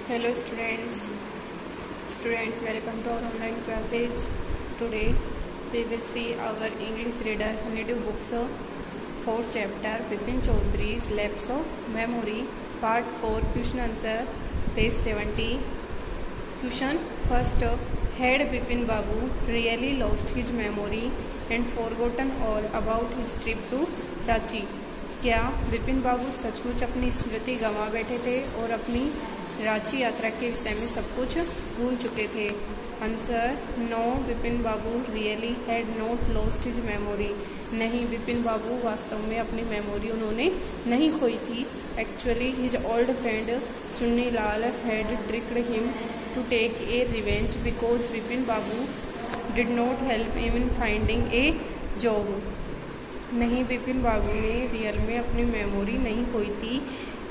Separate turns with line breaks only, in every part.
Hello students, welcome to our online classes. Today we will see our English reader Honeydew books, 4th chapter, Bipin Chaudhary's Lapse of Memory, part 4, question answer, page 70. Question first, had Bipin Babu really lost his memory and forgotten all about his trip to Ranchi? क्या विपिन बाबू सचमुच अपनी स्मृति गंवा बैठे थे और अपनी रांची यात्रा के विषय में सब कुछ भूल चुके थे? Answer, no, Vipin Babu really had not lost his memory. नहीं, विपिन बाबू वास्तव में अपनी मेमोरी उन्होंने नहीं खोई थी। Actually his old friend Chunnilal had tricked him to take a revenge because Vipin Babu did not help him in finding a job. नहीं, विपिन बाबू ने रियल में अपनी मेमोरी नहीं खोई थी।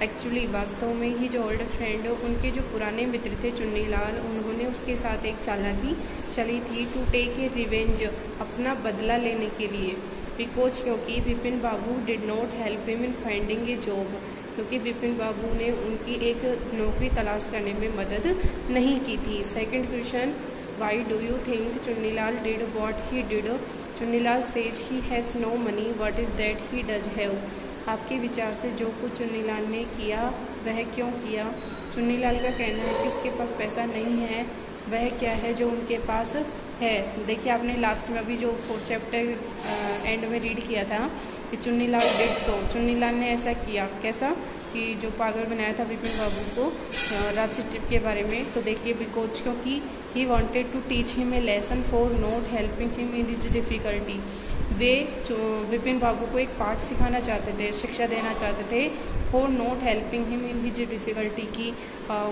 एक्चुअली वास्तव में ही जो ओल्ड फ्रेंड, उनके जो पुराने मित्र थे चुन्नीलाल, उन्होंने उसके साथ एक चालाकी चली थी टू टेक ए रिवेंज, अपना बदला लेने के लिए। बिकॉज क्योंकि Vipin Babu did not help him in finding a job, क्योंकि विपिन बाबू ने उनकी एक नौकरी तलाश करने में मदद नहीं की थी। Second question, why do you think Chunnilal did what he did? Chunnilal says he has no money, what is that he does have? आपके विचार से जो कुछ चुन्नीलाल ने किया वह क्यों किया? चुन्नीलाल का कहना है कि उसके पास पैसा नहीं है, वह क्या है जो उनके पास है? देखिए, आपने लास्ट में अभी जो 4th चैप्टर एंड में रीड किया था कि चुन्नीलाल डिड सो, चुन्नीलाल ने ऐसा किया। कैसा? कि जो पागल बनाया था विपिन बाबू को रांची ट्रिप के बारे में। तो देखिए, बिकॉज क्योंकि he wanted to teach him a lesson for not helping him in his difficulty. वे विपिन बाबू को एक पाठ सिखाना चाहते थे, शिक्षा देना चाहते थे, for not helping him in his difficulty की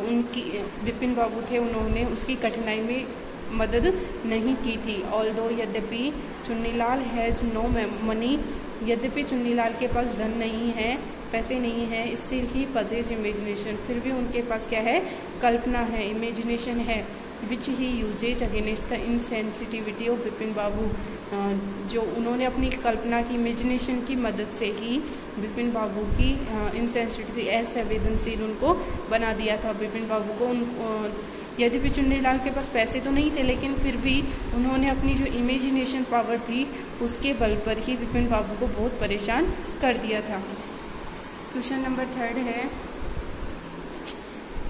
उनकी विपिन बाबू थे, उन्होंने उसकी कठिनाई में मदद नहीं की थी। ऑल्दो यद्यपि चुन्नीलाल हैज़ नो मनी, यद्यपि चुन्नीलाल के पास धन नहीं है, पैसे नहीं है, स्टिल ही पजेज इमेजिनेशन, फिर भी उनके पास क्या है? कल्पना है, इमेजिनेशन है, which he uses against the insensitivity of Vipin Babu, जो उन्होंने अपनी कल्पना की, इमेजिनेशन की मदद से ही विपिन बाबू की इनसेंसिटिविटी, असंवेदनशील उनको बना दिया था। विपिन बाबू को यद्यपि चुन्नीलाल के पास पैसे तो नहीं थे, लेकिन फिर भी उन्होंने अपनी जो इमेजिनेशन पावर थी उसके बल पर ही विपिन बाबू को बहुत परेशान कर दिया था। क्वेश्चन नंबर 3 है,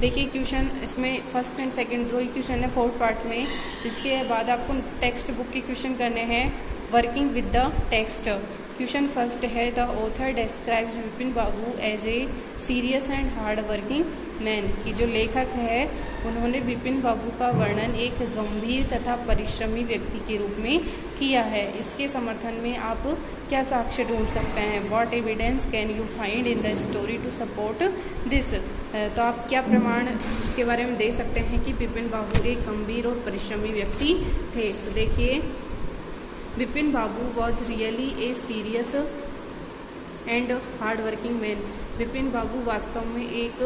देखिए क्वेश्चन इसमें फर्स्ट एंड सेकंड दो ही क्वेश्चन है 4th पार्ट में। इसके बाद आपको टेक्स्ट बुक के क्वेश्चन करने हैं, working with the text. Question first है, the author describes Vipin Babu as a serious and hard working man. कि जो लेखक है उन्होंने विपिन बाबू का वर्णन एक गंभीर तथा परिश्रमी व्यक्ति के रूप में किया है। इसके समर्थन में आप क्या साक्ष्य ढूंढ सकते हैं? What evidence can you find in the story to support this? तो आप क्या प्रमाण इसके बारे में दे सकते हैं कि विपिन बाबू एक गंभीर और परिश्रमी व्यक्ति थे? तो देखिए, Vipin Babu was really a serious and hard working man. Vipin Babu वास्तव में एक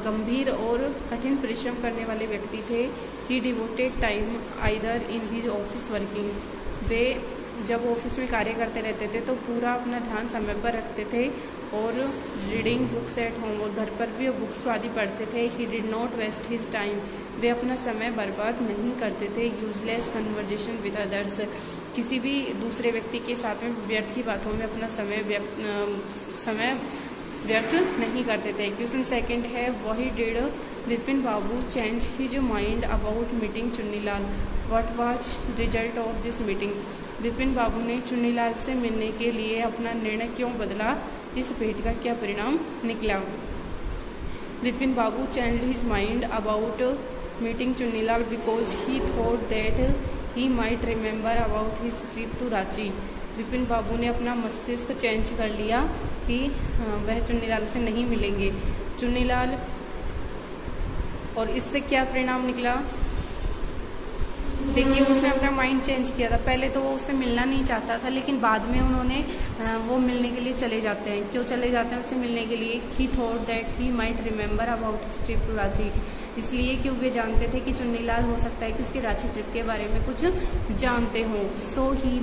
गंभीर और कठिन परिश्रम करने वाले व्यक्ति थे। He devoted time either in his office working, वे जब ऑफिस में कार्य करते रहते थे तो पूरा अपना ध्यान समय पर रखते थे, और रीडिंग बुक्स एट होम, और घर पर भी बुक्स आदि पढ़ते थे। He did not waste his time, वे अपना समय बर्बाद नहीं करते थे। यूजलेस कन्वर्जेशन विद अदर्स, किसी भी दूसरे व्यक्ति के साथ में व्यर्थ की बातों में अपना समय व्यर्थ नहीं करते थे। क्वेश्चन सेकंड है, वही did Vipin Babu change his mind about meeting Chunnilal, what was result of this meeting? Vipin Babu ने चुन्नीलाल से मिलने के लिए अपना निर्णय क्यों बदला? इस भेंट का क्या परिणाम निकला? Vipin Babu changed his mind about meeting Chunnilal because he thought that he might remember about his trip to Ranchi. Vipin Babu ने अपना मस्तिष्क चेंज कर लिया कि वह चुन्नीलाल से नहीं मिलेंगे। चुन्नीलाल, और इससे क्या परिणाम निकला? देखिए, उसने अपना माइंड चेंज किया था। पहले तो वो उससे मिलना नहीं चाहता था, लेकिन बाद में उन्होंने वो मिलने के लिए चले जाते हैं। क्यों चले जाते हैं उससे मिलने के लिए? He thought that he might remember about his trip to Ranchi, इसलिए कि वे जानते थे कि चुन्नीलाल हो सकता है कि उसकी रांची ट्रिप के बारे में कुछ जानते हों। सो ही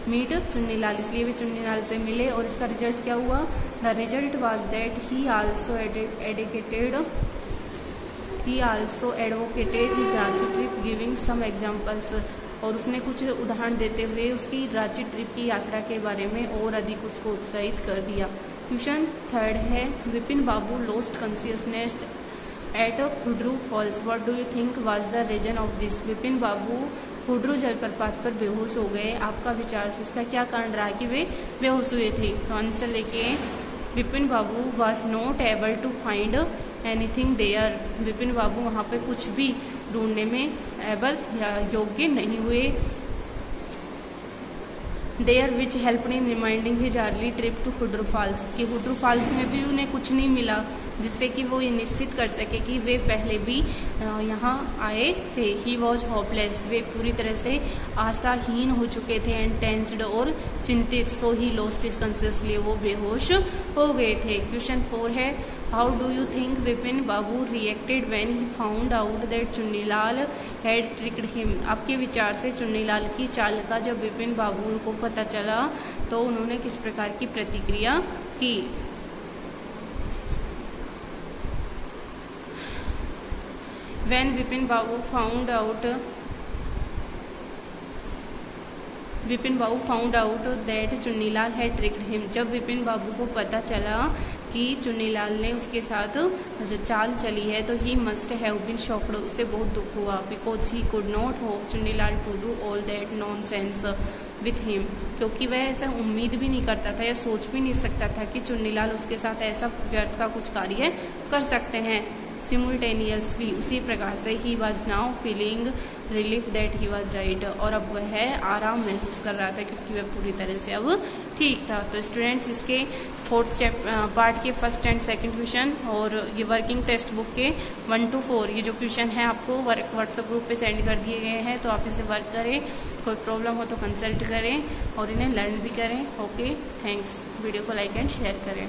मीट चुन्नीलाल, इसलिए वे चुन्नीलाल से मिले। और इसका रिजल्ट क्या हुआ? The result was that he also advocated his Ranchi trip giving some examples, और उसने कुछ उदाहरण देते हुए उसकी रांची ट्रिप की यात्रा के बारे में और अधिक उसको उत्साहित कर दिया। क्वेश्चन थर्ड है, Vipin Babu lost consciousness at Hundru Falls, what do you think was the reason of this? Vipin Babu Hundru जलप्रपात पर बेहोश हो गए, आपका विचार से इसका क्या कारण रहा कि वे बेहोश हुए थे? तो आंसर लेके, Vipin Babu was not able to find anything there, Vipin Babu वहाँ पे कुछ भी ढूंढने में एबल या योग्य नहीं हुए। There which help in reminding his early trip to Hundru Falls, कि हुड्रू फॉल्स में भी उन्हें कुछ नहीं मिला जिससे कि वो ये निश्चित कर सके कि वे पहले भी यहाँ आए थे। ही वॉज होपलेस, वे पूरी तरह से आशाहीन हो चुके थे। एंड टेंस्ड, और चिंतित। सो ही लॉस्ट हिज कॉन्शियसनेस, वो बेहोश हो गए थे। क्वेश्चन 4 है, how do you think Vipin Babu reacted when he found out that Chunnilal had tricked him? आपके विचार से चुन्नीलाल की चाल का जब विपिन बाबू को पता चला तो उन्होंने किस प्रकार की प्रतिक्रिया की? When Vipin Babu found out that Chunnilal had tricked him, जब विपिन बाबू को पता चला कि चुन्नीलाल ने उसके साथ चाल चली है तो he must have been shocked, उसे बहुत दुख हुआ। Because he could not hope Chunnilal to do all that nonsense with him, क्योंकि वह ऐसा उम्मीद भी नहीं करता था या सोच भी नहीं सकता था कि चुन्नीलाल उसके साथ ऐसा व्यर्थ का कुछ कार्य कर सकते हैं। सिमुल्टेनियसली, उसी प्रकार से he was now feeling relief that he was right, और अब वह आराम महसूस कर रहा था क्योंकि वह पूरी तरह से अब ठीक था। तो स्टूडेंट्स, इसके 4th पार्ट के 1st एंड 2nd क्वेश्चन और ये वर्किंग टेक्स्ट बुक के 1 to 4 ये जो क्वेश्चन है आपको व्हाट्सएप ग्रुप पे सेंड कर दिए गए हैं, तो आप इसे वर्क करें। कोई प्रॉब्लम हो तो कंसल्ट करें और इन्हें लर्न भी करें। Okay, thanks. वीडियो को लाइक एंड शेयर करें।